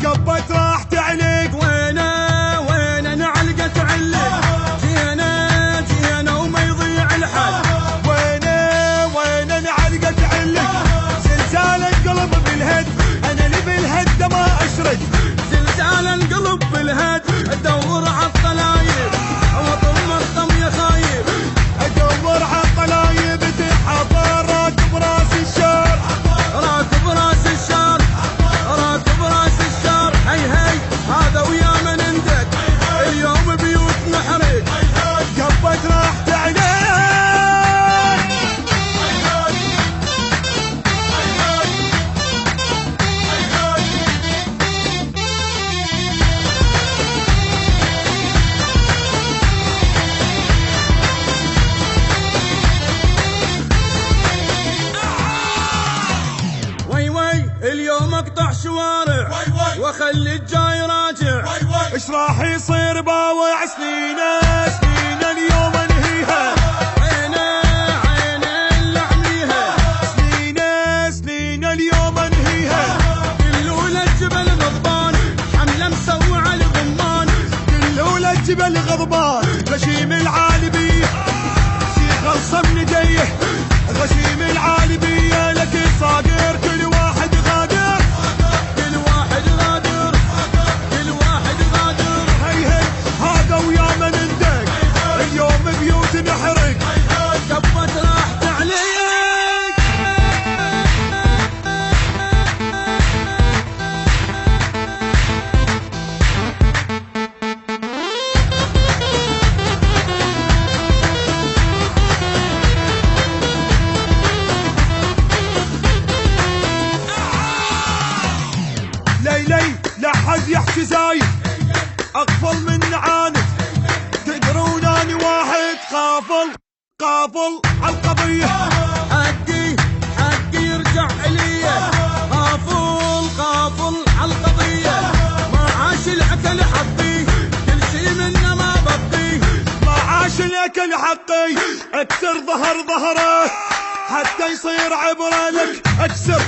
قبت راح تعلق وينه نعلقت علق جينا وما يضيع الحد وينه نعلقت علق زلزال القلب بالهد انا اللي بالهد ما اشرد زلزال القلب بالهد ادور عالطلايب واطم الطم يا خايب ادور عالطلايب تحضر راكب راس الشار هي هذا ويا من عندك اليوم بيوت نحرق قبت راح تعلق وي اليوم اقطع شوارع واخلي الجاي راجع ايش راح يصير باوع سنين اليوم انهيها عين اللي اعميها سنين اليوم انهيها كلولا الجبل غضبان حمله مسوعه الغمان كلولا الجبل غضبان غشيم العالبيه شي خلصه من يديه غشيم العالبيه لك صاقر كل واحد غادر هي هذا ويا من عندك اليوم بيوت نحرق قبت راح تعلق ليلي لا حد يحكي زايد اقفل من عاند تدرون اني واحد قافل عالقضيه حقي يرجع الي قافل عالقضيه ما عاش الاكل حقي كل شي منه ما بقي ما عاش الاكل حقي اكسر ظهره حتى يصير عبره لك اكسر